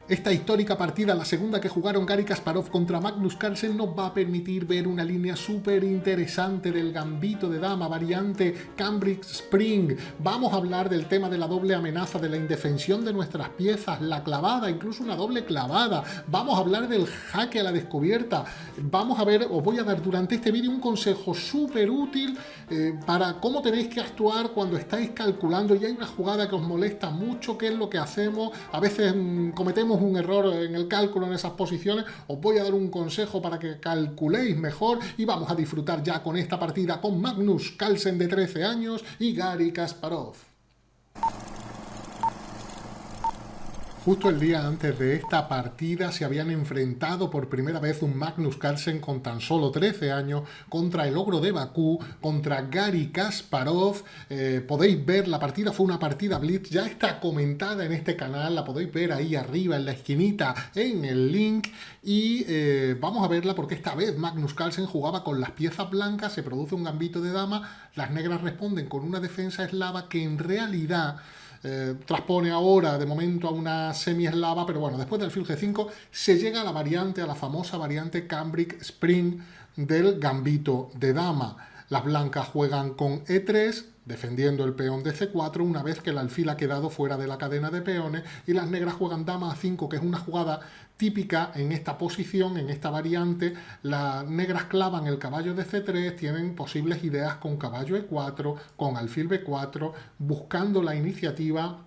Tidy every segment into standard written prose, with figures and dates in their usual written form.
Esta histórica partida, la segunda que jugaron Garry Kasparov contra Magnus Carlsen, nos va a permitir ver una línea súper interesante del gambito de dama, variante Cambric Spring. Vamos a hablar del tema de la doble amenaza, de la indefensión de nuestras piezas, la clavada, incluso una doble clavada. Vamos a hablar del jaque a la descubierta. Vamos a ver, os voy a dar durante este vídeo un consejo súper útil para cómo tenéis que actuar cuando estáis calculando y hay una jugada que os molesta mucho. ¿Qué es lo que hacemos? A veces cometemos un error en el cálculo en esas posiciones. Os voy a dar un consejo para que calculéis mejor y vamos a disfrutar ya con esta partida con Magnus Carlsen de 13 años y Garry Kasparov. Justo el día antes de esta partida se habían enfrentado por primera vez un Magnus Carlsen con tan solo 13 años contra el ogro de Bakú, contra Garry Kasparov. Podéis ver, la partida fue una partida blitz, ya está comentada en este canal, la podéis ver ahí arriba en la esquinita en el link. Y vamos a verla porque esta vez Magnus Carlsen jugaba con las piezas blancas, se produce un gambito de dama, las negras responden con una defensa eslava que en realidad transpone ahora de momento a una semi-eslava, pero bueno, después del alfil G5 se llega a la variante, a la famosa variante Cambric Spring del gambito de dama. Las blancas juegan con E3, defendiendo el peón de C4 una vez que el alfil ha quedado fuera de la cadena de peones, y las negras juegan dama A5, que es una jugada típica en esta posición, en esta variante. Las negras clavan el caballo de C3, tienen posibles ideas con caballo E4, con alfil B4, buscando la iniciativa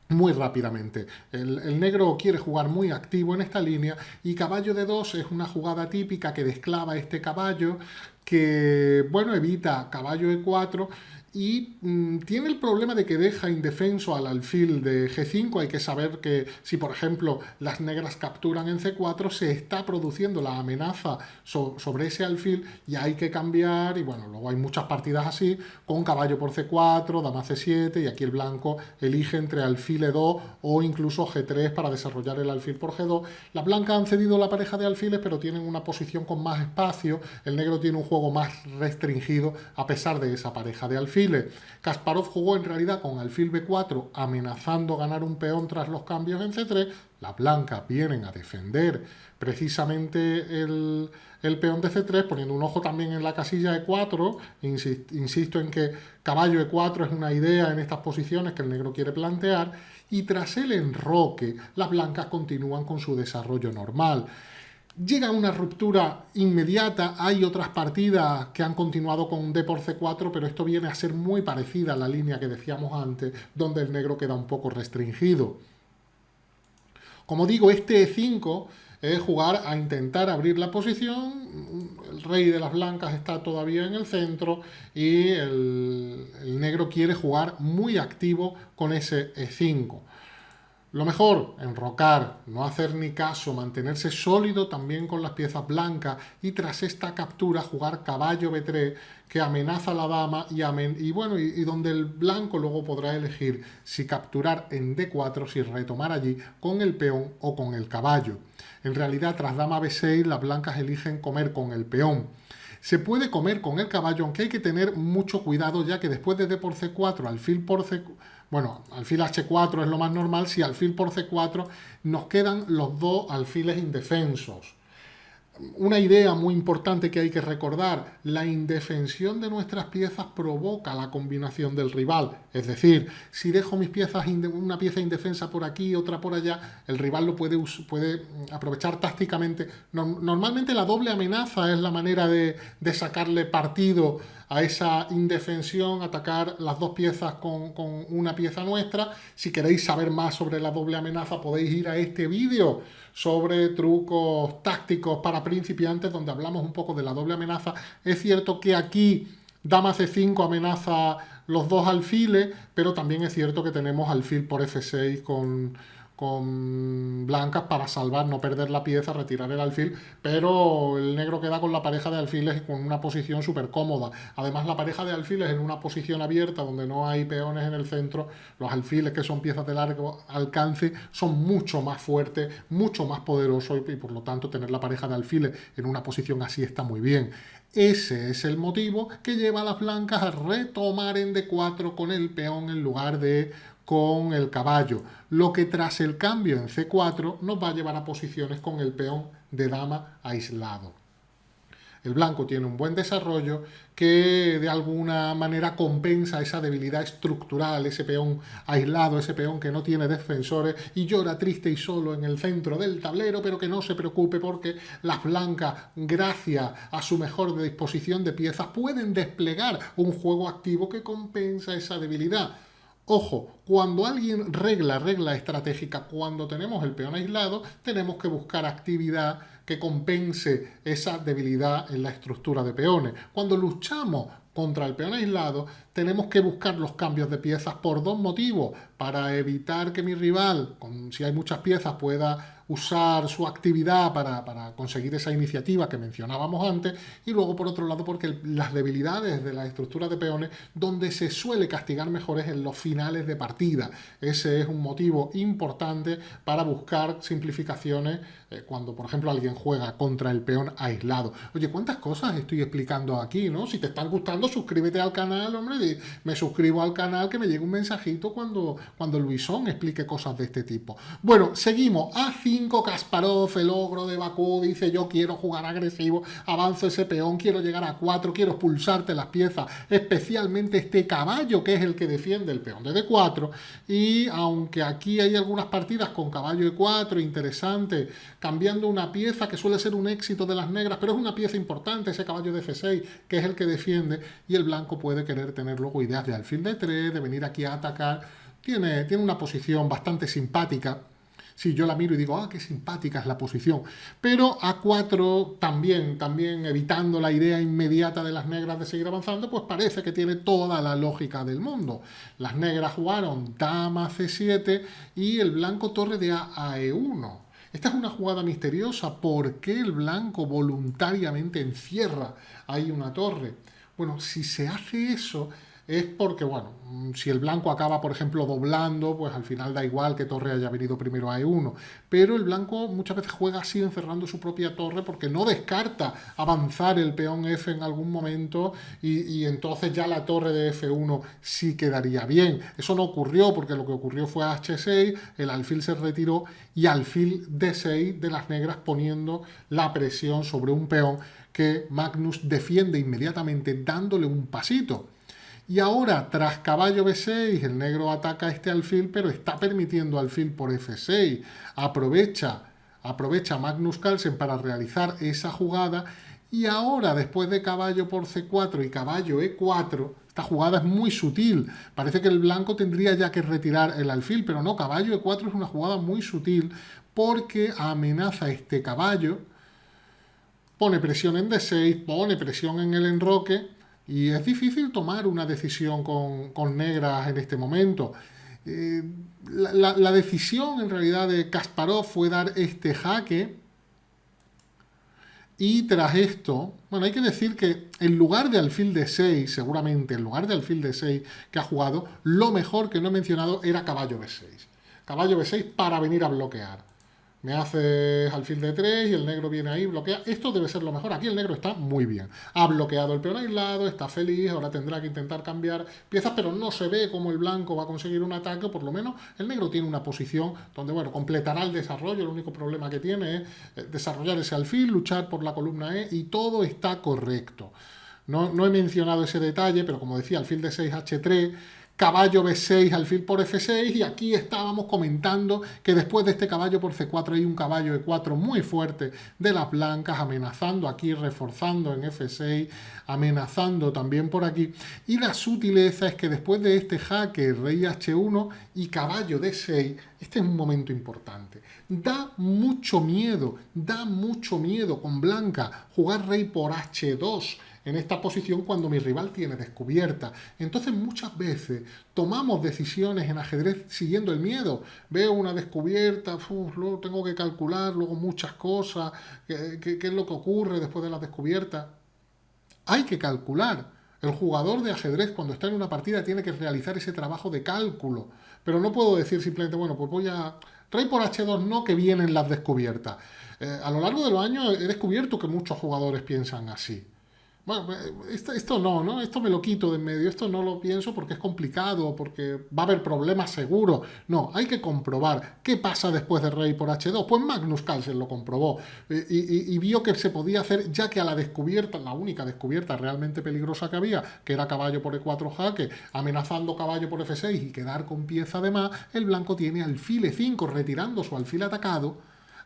muy rápidamente. El negro quiere jugar muy activo en esta línea y caballo de 2 es una jugada típica que desclava este caballo que, bueno, evita caballo E4 y tiene el problema de que deja indefenso al alfil de G5. Hay que saber que si, por ejemplo, las negras capturan en C4, se está produciendo la amenaza sobre ese alfil y hay que cambiar. Y bueno, luego hay muchas partidas así, con caballo por C4, dama C7, y aquí el blanco elige entre alfil E2 o incluso G3 para desarrollar el alfil por G2. Las blancas han cedido la pareja de alfiles, pero tienen una posición con más espacio. El negro tiene un juego más restringido a pesar de esa pareja de alfiles. Kasparov jugó en realidad con alfil B4 amenazando ganar un peón tras los cambios en C3. Las blancas vienen a defender precisamente el peón de C3, poniendo un ojo también en la casilla E4. Insisto en que caballo E4 es una idea en estas posiciones que el negro quiere plantear, y tras el enroque las blancas continúan con su desarrollo normal. Llega una ruptura inmediata, hay otras partidas que han continuado con D por C4, pero esto viene a ser muy parecida a la línea que decíamos antes, donde el negro queda un poco restringido. Como digo, este E5 es jugar a intentar abrir la posición. El rey de las blancas está todavía en el centro y el negro quiere jugar muy activo con ese E5. Lo mejor, enrocar, no hacer ni caso, mantenerse sólido también con las piezas blancas y tras esta captura jugar caballo B3 que amenaza a la dama y donde el blanco luego podrá elegir si capturar en D4, si retomar allí con el peón o con el caballo. En realidad, tras dama B6, las blancas eligen comer con el peón. Se puede comer con el caballo, aunque hay que tener mucho cuidado, ya que después de D por C4, alfil por C4, bueno, alfil H4 es lo más normal. Si alfil por C4 nos quedan los dos alfiles indefensos. Una idea muy importante que hay que recordar: la indefensión de nuestras piezas provoca la combinación del rival. Es decir, si dejo mis piezas, una pieza indefensa por aquí, otra por allá, el rival lo puede aprovechar tácticamente. Normalmente la doble amenaza es la manera de sacarle partido a esa indefensión, atacar las dos piezas con una pieza nuestra. Si queréis saber más sobre la doble amenaza, podéis ir a este vídeo sobre trucos tácticos para principiantes, donde hablamos un poco de la doble amenaza. Es cierto que aquí dama C5 amenaza los dos alfiles, pero también es cierto que tenemos alfil por F6 con blancas para salvar, no perder la pieza, retirar el alfil, pero el negro queda con la pareja de alfiles con una posición súper cómoda. Además, la pareja de alfiles en una posición abierta donde no hay peones en el centro, los alfiles, que son piezas de largo alcance, son mucho más fuertes, mucho más poderosos, y por lo tanto tener la pareja de alfiles en una posición así está muy bien. Ese es el motivo que lleva a las blancas a retomar en D4 con el peón en lugar de con el caballo, lo que tras el cambio en C4 nos va a llevar a posiciones con el peón de dama aislado. El blanco tiene un buen desarrollo que de alguna manera compensa esa debilidad estructural, ese peón aislado, ese peón que no tiene defensores y llora triste y solo en el centro del tablero, pero que no se preocupe porque las blancas, gracias a su mejor disposición de piezas, pueden desplegar un juego activo que compensa esa debilidad. Ojo, cuando alguien regla estratégica, cuando tenemos el peón aislado, tenemos que buscar actividad que compense esa debilidad en la estructura de peones. Cuando luchamos contra el peón aislado, tenemos que buscar los cambios de piezas por dos motivos: para evitar que mi rival, si hay muchas piezas, pueda usar su actividad para conseguir esa iniciativa que mencionábamos antes, y luego por otro lado porque las debilidades de la estructura de peones donde se suele castigar mejor es en los finales de partida. Ese es un motivo importante para buscar simplificaciones cuando por ejemplo alguien juega contra el peón aislado. Oye, ¿cuántas cosas estoy explicando aquí, no? Si te están gustando, suscríbete al canal, hombre, me suscribo al canal, que me llegue un mensajito cuando Luisón explique cosas de este tipo. Bueno, seguimos. A5 Kasparov, el ogro de Bakú, dice: yo quiero jugar agresivo, avanzo ese peón, quiero llegar a 4, quiero expulsarte las piezas, especialmente este caballo que es el que defiende el peón de D4. Y aunque aquí hay algunas partidas con caballo E4 interesante, cambiando una pieza que suele ser un éxito de las negras, pero es una pieza importante, ese caballo de F6, que es el que defiende, y el blanco puede querer tener luego ideas de alfil de 3, de venir aquí a atacar. Tiene una posición bastante simpática. Si yo la miro y digo, qué simpática es la posición. Pero A4 también evitando la idea inmediata de las negras de seguir avanzando, pues parece que tiene toda la lógica del mundo. Las negras jugaron dama C7 y el blanco torre de A E1. Esta es una jugada misteriosa. ¿Por qué el blanco voluntariamente encierra ahí una torre? Bueno, si se hace eso es porque, bueno, si el blanco acaba, por ejemplo, doblando, pues al final da igual que torre haya venido primero a E1. Pero el blanco muchas veces juega así, encerrando su propia torre, porque no descarta avanzar el peón F en algún momento y entonces ya la torre de F1 sí quedaría bien. Eso no ocurrió, porque lo que ocurrió fue H6, el alfil se retiró y alfil D6 de las negras, poniendo la presión sobre un peón que Magnus defiende inmediatamente dándole un pasito. Y ahora, tras caballo B6, el negro ataca este alfil, pero está permitiendo alfil por F6. Aprovecha Magnus Carlsen para realizar esa jugada. Y ahora, después de caballo por C4 y caballo E4, esta jugada es muy sutil. Parece que el blanco tendría ya que retirar el alfil, pero no, caballo E4 es una jugada muy sutil porque amenaza este caballo, pone presión en D6, pone presión en el enroque, y es difícil tomar una decisión con negras en este momento. La decisión en realidad de Kasparov fue dar este jaque. Y tras esto, bueno, hay que decir que en lugar de alfil D6, seguramente en lugar de alfil D6 que ha jugado, lo mejor que no he mencionado era caballo B6. Caballo B6 para venir a bloquear. Me hace alfil de 3 y el negro viene ahí, bloquea. Esto debe ser lo mejor. Aquí el negro está muy bien. Ha bloqueado el peón aislado, está feliz, ahora tendrá que intentar cambiar piezas, pero no se ve cómo el blanco va a conseguir un ataque, o por lo menos el negro tiene una posición donde, bueno, completará el desarrollo. El único problema que tiene es desarrollar ese alfil, luchar por la columna E, y todo está correcto. No he mencionado ese detalle, pero como decía, alfil de 6 H3, caballo B6, alfil por F6, y aquí estábamos comentando que después de este caballo por C4 hay un caballo E4 muy fuerte de las blancas, amenazando aquí, reforzando en F6, amenazando también por aquí. Y la sutileza es que después de este jaque, rey H1 y caballo D6, este es un momento importante. Da mucho miedo con blanca jugar rey por H2 en esta posición cuando mi rival tiene descubierta. Entonces muchas veces tomamos decisiones en ajedrez siguiendo el miedo. Veo una descubierta, luego tengo que calcular luego muchas cosas, qué es lo que ocurre después de la descubierta. Hay que calcular. El jugador de ajedrez cuando está en una partida tiene que realizar ese trabajo de cálculo. Pero no puedo decir simplemente, bueno, pues voy a... Rey por H2 no, que vienen las descubiertas. A lo largo de los años he descubierto que muchos jugadores piensan así. Bueno, esto no, ¿no? Esto me lo quito de en medio, esto no lo pienso porque es complicado, porque va a haber problemas seguro. No, hay que comprobar qué pasa después de rey por H2. Pues Magnus Carlsen lo comprobó y vio que se podía hacer, ya que a la descubierta, la única descubierta realmente peligrosa que había, que era caballo por E4 jaque, amenazando caballo por F6 y quedar con pieza de más, el blanco tiene alfil E5, retirando su alfil atacado,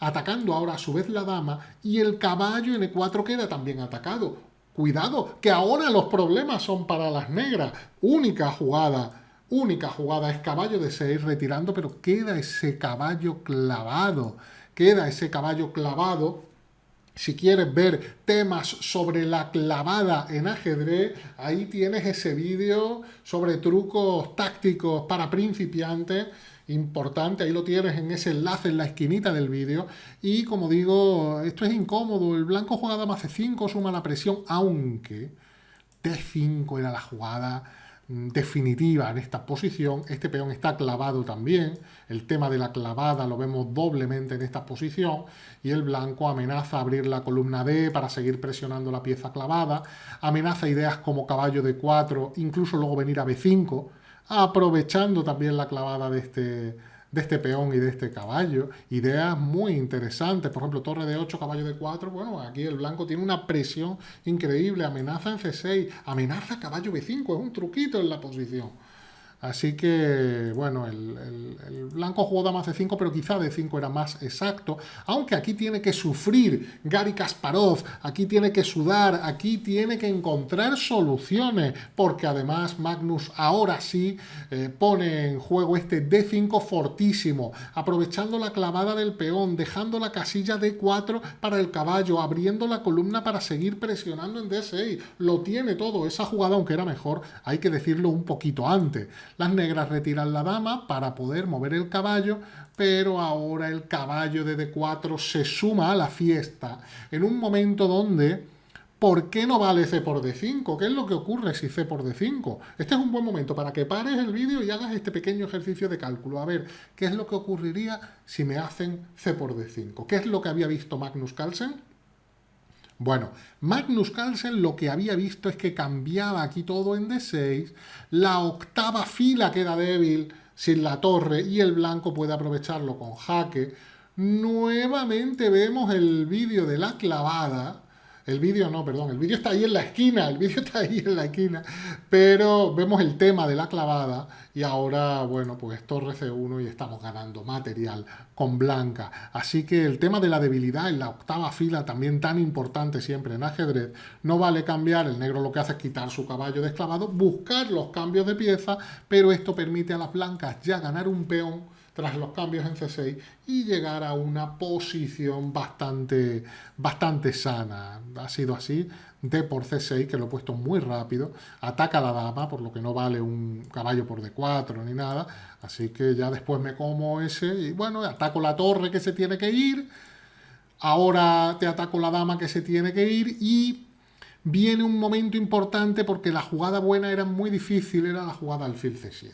atacando ahora a su vez la dama, y el caballo en E4 queda también atacado. Cuidado, que ahora los problemas son para las negras. Única jugada es caballo de 6 retirando, pero queda ese caballo clavado. Queda ese caballo clavado. Si quieres ver temas sobre la clavada en ajedrez, ahí tienes ese vídeo sobre trucos tácticos para principiantes, importante, ahí lo tienes en ese enlace en la esquinita del vídeo. Y como digo, esto es incómodo, el blanco juega dama C5, suma la presión, aunque D5 era la jugada definitiva en esta posición. Este peón está clavado también, el tema de la clavada lo vemos doblemente en esta posición, y el blanco amenaza abrir la columna D para seguir presionando la pieza clavada, amenaza ideas como caballo D4, incluso luego venir a B5, aprovechando también la clavada de este peón y de este caballo. Ideas muy interesantes, por ejemplo, torre de 8, caballo de 4. Bueno, aquí el blanco tiene una presión increíble, amenaza en C6, amenaza caballo B5, es un truquito en la posición. Así que, bueno, el blanco jugó dama C5, pero quizá D5 era más exacto, aunque aquí tiene que sufrir Gary Kasparov, aquí tiene que sudar, aquí tiene que encontrar soluciones, porque además Magnus ahora sí pone en juego este D5 fortísimo, aprovechando la clavada del peón, dejando la casilla D4 para el caballo, abriendo la columna para seguir presionando en D6. Lo tiene todo, esa jugada, aunque era mejor, hay que decirlo un poquito antes. Las negras retiran la dama para poder mover el caballo, pero ahora el caballo de D4 se suma a la fiesta en un momento donde, ¿por qué no vale C por D5? ¿Qué es lo que ocurre si C por D5? Este es un buen momento para que pares el vídeo y hagas este pequeño ejercicio de cálculo. A ver, ¿qué es lo que ocurriría si me hacen C por D5? ¿Qué es lo que había visto Magnus Carlsen? Bueno, Magnus Carlsen lo que había visto es que cambiaba aquí todo en D6, la octava fila queda débil sin la torre y el blanco puede aprovecharlo con jaque. Nuevamente vemos el vídeo de la clavada. El vídeo no, perdón, el vídeo está ahí en la esquina, el vídeo está ahí en la esquina, pero vemos el tema de la clavada y ahora, bueno, pues torre C1 y estamos ganando material con blanca. Así que el tema de la debilidad en la octava fila, también tan importante siempre en ajedrez, no vale cambiar, el negro lo que hace es quitar su caballo desclavado, buscar los cambios de pieza, pero esto permite a las blancas ya ganar un peón tras los cambios en C6 y llegar a una posición bastante sana. Ha sido así, D por C6, que lo he puesto muy rápido, ataca a la dama, por lo que no vale un caballo por D4 ni nada, así que ya después me como ese y bueno, ataco la torre que se tiene que ir, ahora te ataco la dama que se tiene que ir y viene un momento importante porque la jugada buena era muy difícil, era la jugada alfil C7.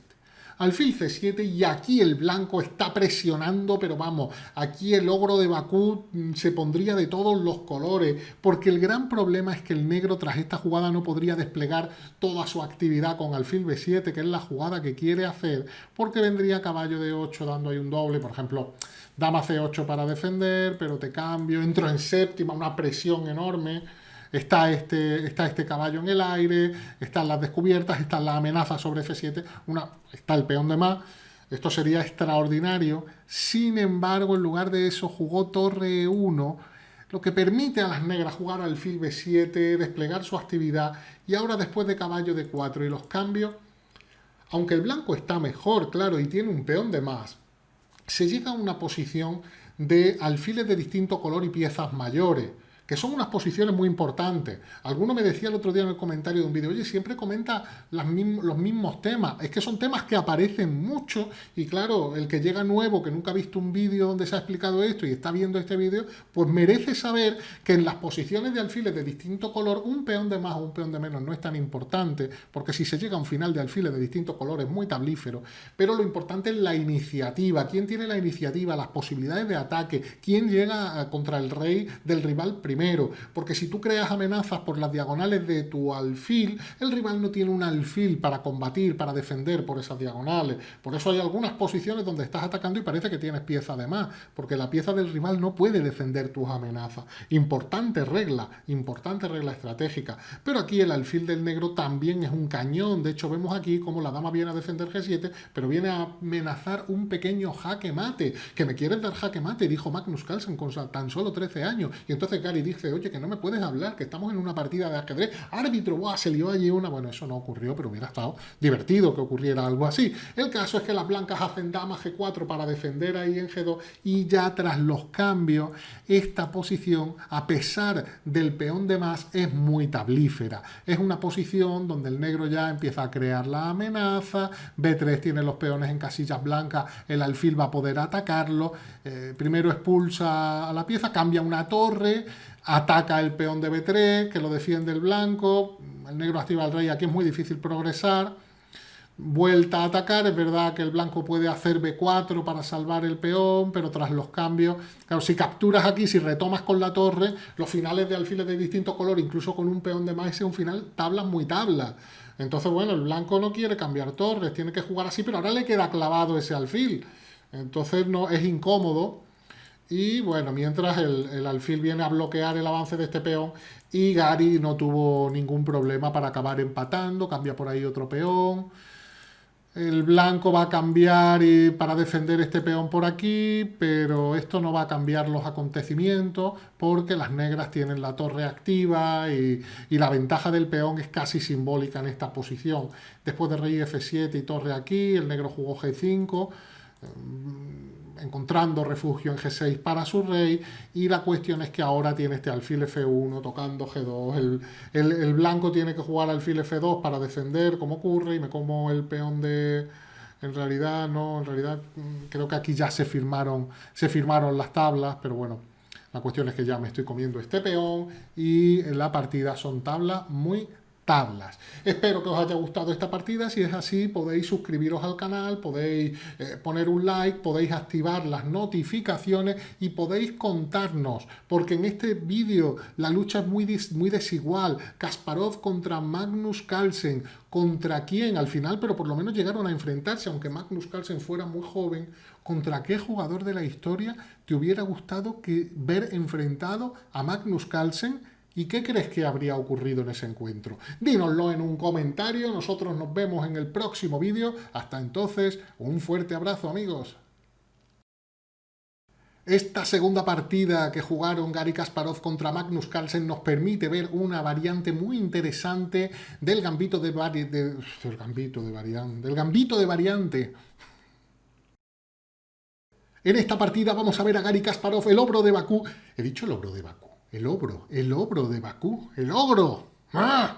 Alfil C7 y aquí el blanco está presionando, pero vamos, aquí el ogro de Bakú se pondría de todos los colores, porque el gran problema es que el negro tras esta jugada no podría desplegar toda su actividad con alfil B7, que es la jugada que quiere hacer, porque vendría caballo de 8 dando ahí un doble, por ejemplo, dama C8 para defender, pero te cambio, entro en séptima, una presión enorme. Está este caballo en el aire, están las descubiertas, están las amenazas sobre F7, está el peón de más. Esto sería extraordinario. Sin embargo, en lugar de eso, jugó torre E1, lo que permite a las negras jugar alfil B7, desplegar su actividad. Y ahora, después de caballo D4 y los cambios, aunque el blanco está mejor, claro, y tiene un peón de más, se llega a una posición de alfiles de distinto color y piezas mayores, que son unas posiciones muy importantes. Alguno me decía el otro día en el comentario de un vídeo, oye, siempre comenta los mismos temas. Es que son temas que aparecen mucho y claro, el que llega nuevo, que nunca ha visto un vídeo donde se ha explicado esto y está viendo este vídeo, pues merece saber que en las posiciones de alfiles de distinto color, un peón de más o un peón de menos no es tan importante, porque si se llega a un final de alfiles de distinto color es muy tablífero, pero lo importante es la iniciativa. ¿Quién tiene la iniciativa? Las posibilidades de ataque. ¿Quién llega contra el rey del rival primero? primero, porque si tú creas amenazas por las diagonales de tu alfil, el rival no tiene un alfil para combatir, para defender por esas diagonales. Por eso hay algunas posiciones donde estás atacando y parece que tienes pieza de más, porque la pieza del rival no puede defender tus amenazas. Importante regla estratégica. Pero aquí el alfil del negro también es un cañón. De hecho, vemos aquí como la dama viene a defender G7, pero viene a amenazar un pequeño jaque mate. ¿Que me quieres dar jaque mate? Dijo Magnus Carlsen con tan solo 13 años. Y entonces Gary dice, oye, que no me puedes hablar, que estamos en una partida de ajedrez. Árbitro, ¡buah! Se lió allí una... Bueno, eso no ocurrió, pero hubiera estado divertido que ocurriera algo así. El caso es que las blancas hacen dama G4 para defender ahí en G2 y ya tras los cambios, esta posición, a pesar del peón de más, es muy tablífera. Es una posición donde el negro ya empieza a crear la amenaza, B3 tiene los peones en casillas blancas, el alfil va a poder atacarlo, primero expulsa a la pieza, cambia una torre, ataca el peón de B3, que lo defiende el blanco, el negro activa al rey, aquí es muy difícil progresar, vuelta a atacar, es verdad que el blanco puede hacer B4 para salvar el peón, pero tras los cambios, claro, si capturas aquí, si retomas con la torre, los finales de alfiles de distinto color, incluso con un peón de más, es un final tablas muy tabla. Entonces, bueno, el blanco no quiere cambiar torres, tiene que jugar así, pero ahora le queda clavado ese alfil. Entonces no es incómodo. Y bueno, mientras el alfil viene a bloquear el avance de este peón y Gary no tuvo ningún problema para acabar empatando, cambia por ahí otro peón. El blanco va a cambiar para defender este peón por aquí, pero esto no va a cambiar los acontecimientos porque las negras tienen la torre activa y la ventaja del peón es casi simbólica en esta posición. Después de rey F7 y torre aquí, el negro jugó G5, encontrando refugio en G6 para su rey, y la cuestión es que ahora tiene este alfil F1 tocando G2, el blanco tiene que jugar alfil F2 para defender como ocurre y me como el peón de... En realidad no, en realidad creo que aquí ya se firmaron las tablas, pero bueno, la cuestión es que ya me estoy comiendo este peón y en la partida son tablas muy tablas. Espero que os haya gustado esta partida. Si es así, podéis suscribiros al canal, podéis poner un like, podéis activar las notificaciones y podéis contarnos, porque en este vídeo la lucha es muy desigual. Kasparov contra Magnus Carlsen. ¿Contra quién? Al final, pero por lo menos llegaron a enfrentarse, aunque Magnus Carlsen fuera muy joven. ¿Contra qué jugador de la historia te hubiera gustado ver enfrentado a Magnus Carlsen? ¿Y qué crees que habría ocurrido en ese encuentro? Dínoslo en un comentario, nosotros nos vemos en el próximo vídeo. Hasta entonces, un fuerte abrazo, amigos. Esta segunda partida que jugaron Gary Kasparov contra Magnus Carlsen nos permite ver una variante muy interesante del gambito de variante. En esta partida vamos a ver a Gary Kasparov, el ogro de Bakú. He dicho el ogro de Bakú. El ogro de Bakú. ¡El ogro! ¡Ah!